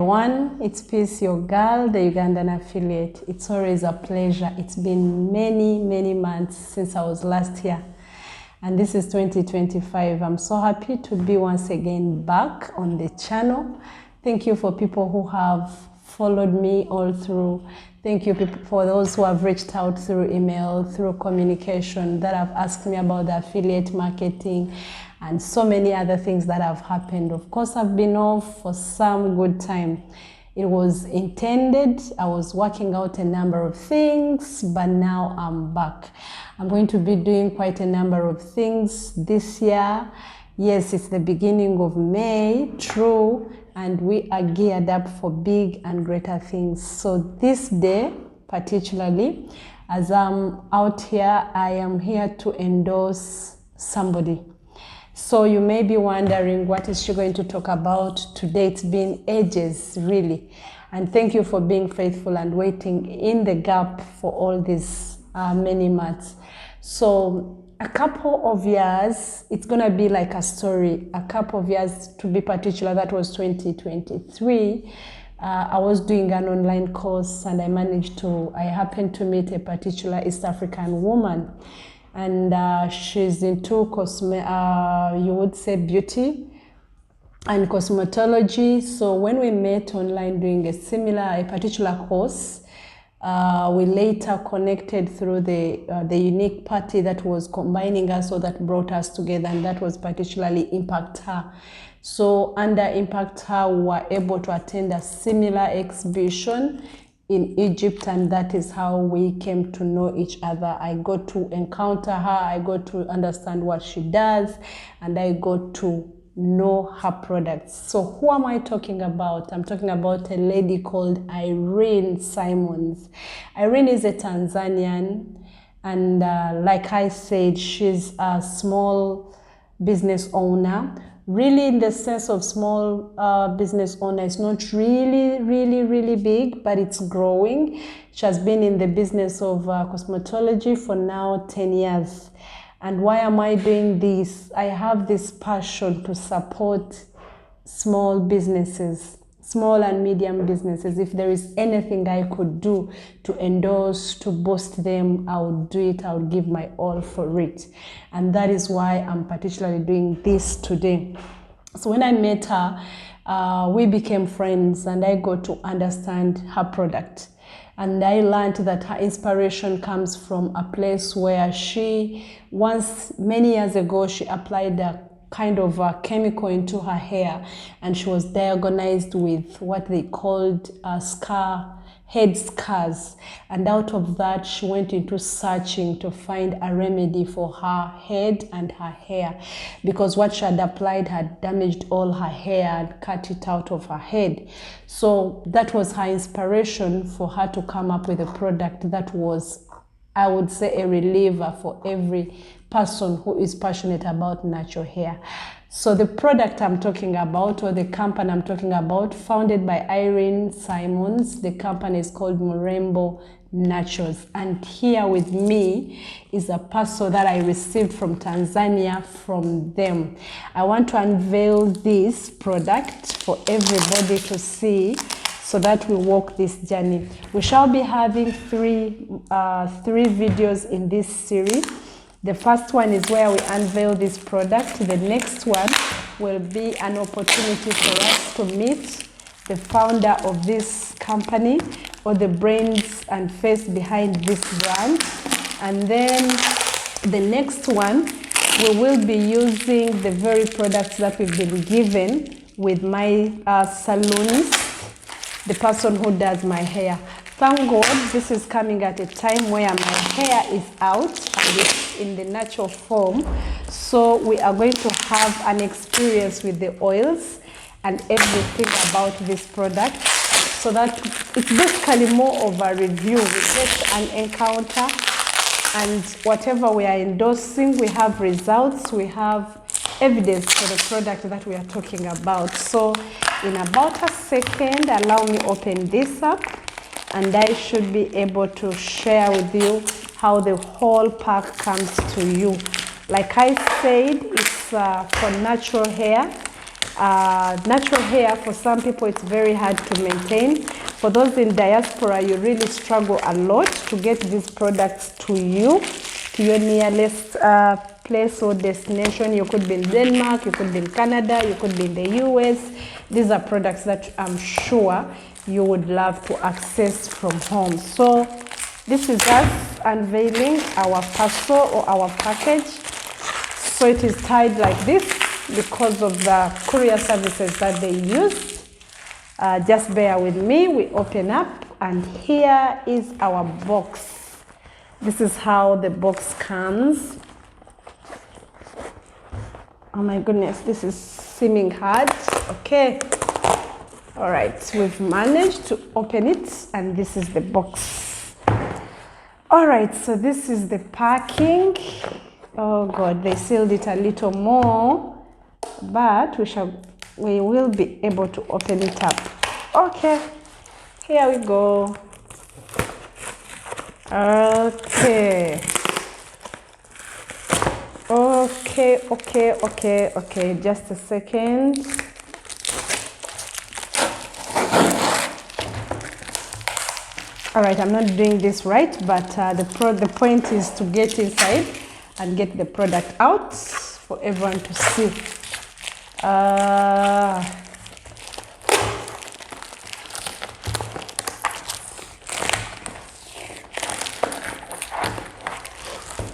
It's Peace, your girl, the Ugandan affiliate. It's always a pleasure. It's been many months since I was last here, and this is 2025. I'm so happy to be once again back on the channel. Thank you for people who have followed me all through. Thank you for those who have reached out through email, through communication, that have asked me about the affiliate marketing and so many other things that have happened. Of course, I've been off for some good time. It was intended. I was working out a number of things, but now I'm back. I'm going to be doing quite a number of things this year. Yes, it's the beginning of May, true, and we are geared up for big and greater things. So this day, particularly, as I'm out here, I am here to endorse somebody. So you may be wondering, what is she going to talk about today? It's been ages, really. And thank you for being faithful and waiting in the gap for all these many months. So a couple of years, it's going to be like a story. A couple of years, to be particular, that was 2023. I was doing an online course, and I happened to meet a particular East African woman. And she's into you would say beauty and cosmetology. So when we met online doing a particular course, we later connected through the unique party that was combining us, or that brought us together, and that was particularly Impact Her. So under Impact Her, we were able to attend a similar exhibition in Egypt, and that is how we came to know each other. I got to encounter her, I got to understand what she does, and I got to know her products. So who am I talking about? I'm talking about a lady called Irene Simons. Irene is a Tanzanian, and like I said, she's a small business owner. Really, in the sense of small business owner, it's not really big, but it's growing. She has been in the business of cosmetology for now 10 years. And why am I doing this? I have this passion to support small businesses, small and medium businesses. If there is anything I could do to endorse, to boost them, I would do it. I would give my all for it. And that is why I'm particularly doing this today. So when I met her, we became friends, and I got to understand her product. And I learned that her inspiration comes from a place where many years ago, she applied a kind of a chemical into her hair, and she was diagnosed with what they called head scars. And out of that, she went into searching to find a remedy for her head and her hair, because what she had applied had damaged all her hair and cut it out of her head. So that was her inspiration for her to come up with a product that was, I would say, a reliever for every person who is passionate about natural hair. So the product I'm talking about, or the company I'm talking about, founded by Irene Simons, the company is called Mrembo Naturals. And here with me is a parcel that I received from Tanzania from them. I want to unveil this product for everybody to see, so that we walk this journey. We shall be having three videos in this series. The first one is where we unveil this product. The next one will be an opportunity for us to meet the founder of this company, or the brains and face behind this brand. And then the next one, we will be using the very products that we've been given with my salonist, the person who does my hair. Thank God this is coming at a time where my hair is out and it's in the natural form. So we are going to have an experience with the oils and everything about this product. So that it's basically more of a review. We get an encounter, and whatever we are endorsing, we have results, we have evidence for the product that we are talking about. So in about a second, allow me open this up, and I should be able to share with you how the whole pack comes to you. Like I said, it's for natural hair. Natural hair, for some people, it's very hard to maintain. For those in diaspora, you really struggle a lot to get these products to you, to your nearest place or destination. You could be in Denmark, you could be in Canada, you could be in the US. These are products that I'm sure you would love to access from home. So this is us unveiling our parcel or our package. So it is tied like this because of the courier services that they used. Just bear with me. We open up and here is our box. This is how the box comes. Oh my goodness, this is seeming hard. Okay. All right, we've managed to open it and this is the box. All right, so this is the packing. Oh God, they sealed it a little more, but we will be able to open it up. Okay, here we go. Okay. Okay, just a second. All right, I'm not doing this right, but the point is to get inside and get the product out for everyone to see.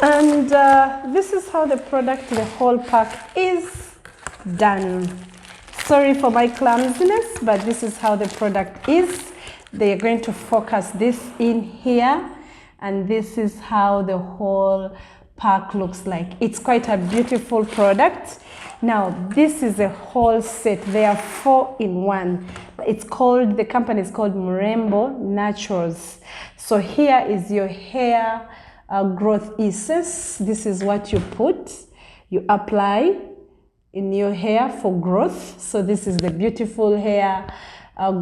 And this is how the product, the whole pack is done. Sorry for my clumsiness, but this is how the product is. They are going to focus this in here, and this is how the whole pack looks like. It's quite a beautiful product. Now, this is a whole set. They are 4-in-1. It's called, the company is called Mrembo Naturals. So here is your hair growth essence. This is what you put, you apply in your hair for growth. So this is the beautiful hair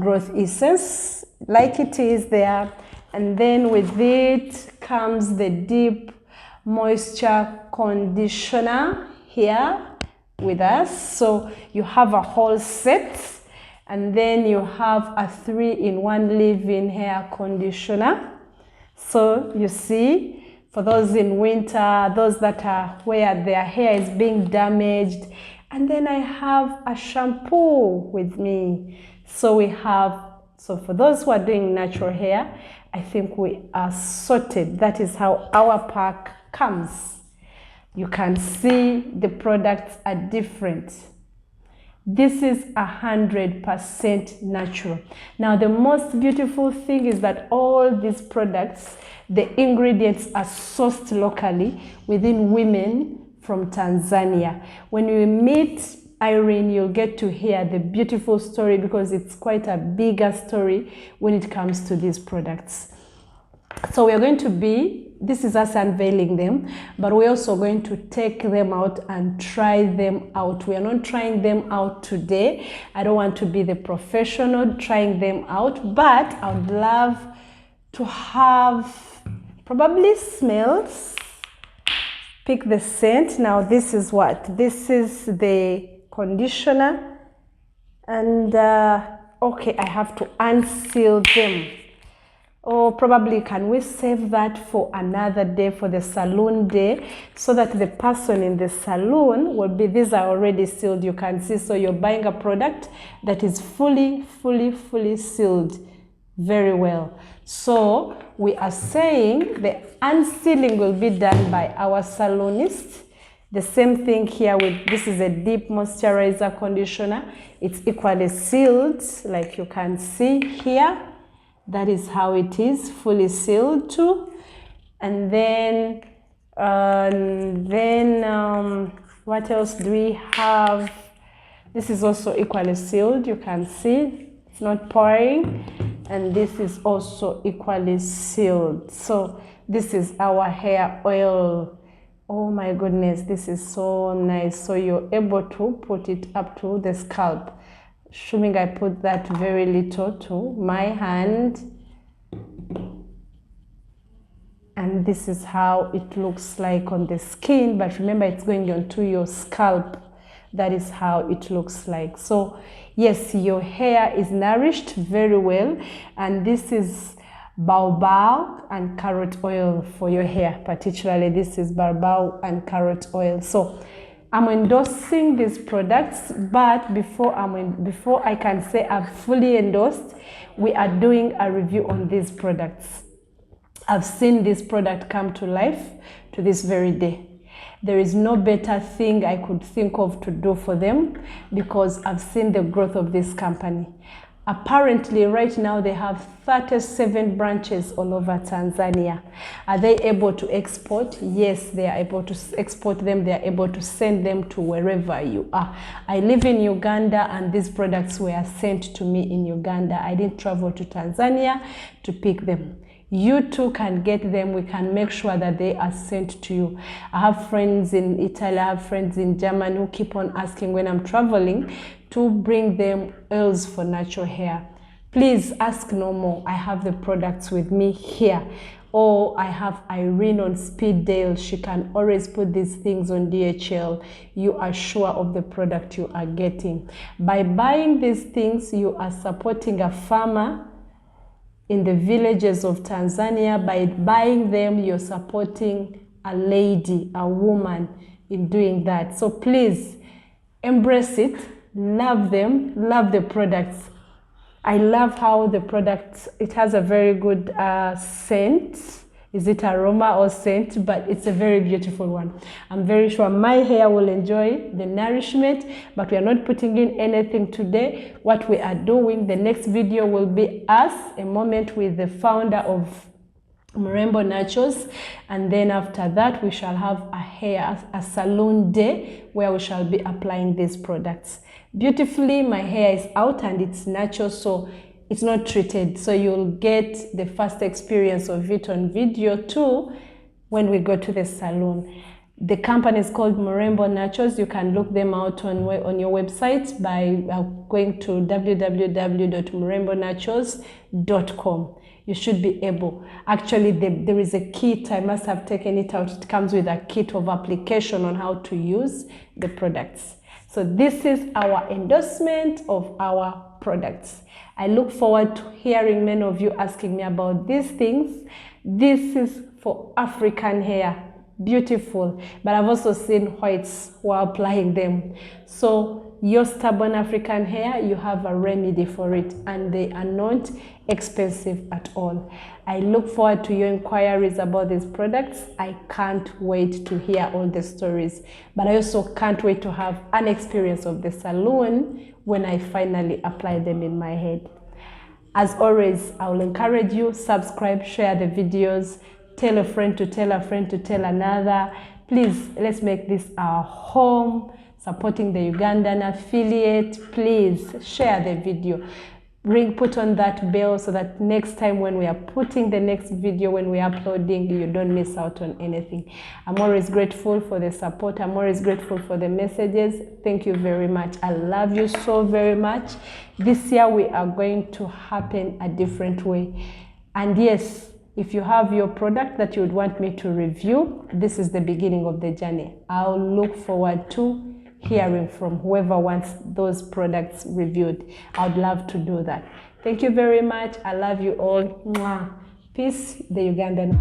growth essence, like it is there. And then with it comes the deep moisture conditioner here with us. So you have a whole set, and then you have a 3-in-1 leave-in hair conditioner. So you see, for those in winter, those that are where their hair is being damaged. And then I have a shampoo with me. So for those who are doing natural hair, I think we are sorted. That is how our pack comes. You can see the products are different. This is 100% natural. Now, the most beautiful thing is that all these products, the ingredients are sourced locally within women from Tanzania. When you meet Irene, you'll get to hear the beautiful story, because it's quite a bigger story when it comes to these products. So we are going to this is us unveiling them, but we're also going to take them out and try them out. We are not trying them out today. I don't want to be the professional trying them out, but I would love to have probably smells, pick the scent. Now this is what? This is the conditioner, and okay, I have to unseal them. Or probably can we save that for another day, for the salon day, so that the person in the salon will be, these are already sealed, you can see. So you're buying a product that is fully sealed very well. So we are saying the unsealing will be done by our salonist. The same thing here with, this is a deep moisturizer conditioner. It's equally sealed, like you can see here. That is how it is, fully sealed too. And then what else do we have? This is also equally sealed. You can see it's not pouring. And this is also equally sealed. So this is our hair oil. Oh my goodness, this is so nice. So you're able to put it up to the scalp. Assuming I put that very little to my hand. And this is how it looks like on the skin. But remember, it's going onto your scalp. that is how it looks like. So yes, your hair is nourished very well, and this is baobab and carrot oil for your hair. Particularly this is baobab and carrot oil. So I'm endorsing these products, but before I can say I've fully endorsed, we are doing a review on these products. I've seen this product come to life to this very day. There is no better thing I could think of to do for them, because I've seen the growth of this company. Apparently, right now they have 37 branches all over Tanzania. Are they able to export? Yes, they are able to export them. They are able to send them to wherever you are. I live in Uganda, and these products were sent to me in Uganda. I didn't travel to Tanzania to pick them. You too can get them. We can make sure that they are sent to you. I have friends in Italy, I have friends in Germany who keep on asking when I'm traveling to bring them oils for natural hair. Please ask no more. I have the products with me here. Or I have Irene on speed dial. She can always put these things on DHL. You are sure of the product you are getting. By buying these things, you are supporting a farmer in the villages of Tanzania. By buying them, you're supporting a lady, a woman in doing that. So please embrace it, love them, love the products. I love how the product, it has a very good scent. Is it aroma or scent? But it's a very beautiful one. I'm very sure my hair will enjoy the nourishment, but we are not putting in anything today. What we are doing, the next video will be us, a moment with the founder of Mrembo Naturals, and then after that we shall have a salon day where we shall be applying these products. Beautifully, my hair is out and it's natural, so it's not treated, so you'll get the first experience of it on video too when we go to the salon. The company is called Mrembo Naturals. You can look them out on your website by going to www.mrembonaturals.com. You should be able. Actually, there is a kit. I must have taken it out. It comes with a kit of application on how to use the products. So this is our endorsement of our products. I look forward to hearing many of you asking me about these things. This is for African hair. Beautiful. But I've also seen whites who are applying them. So your stubborn African hair, you have a remedy for it, and they are not expensive at all. I look forward to your inquiries about these products. I can't wait to hear all the stories, but I also can't wait to have an experience of the salon when I finally apply them in my head. As always, I will encourage you, subscribe, share the videos, tell a friend to tell a friend to tell another. Please, let's make this our home, supporting the Ugandan affiliate. Please share the video. Put on that bell so that next time when we are putting the next video, when we are uploading, you don't miss out on anything. I'm always grateful for the support. I'm always grateful for the messages. Thank you very much. I love you so very much. This year we are going to happen a different way. And yes, if you have your product that you would want me to review, this is the beginning of the journey. I'll look forward to hearing from whoever wants those products reviewed. I'd love to do that. Thank you very much. I love you all. Mwah. Peace, the Ugandan.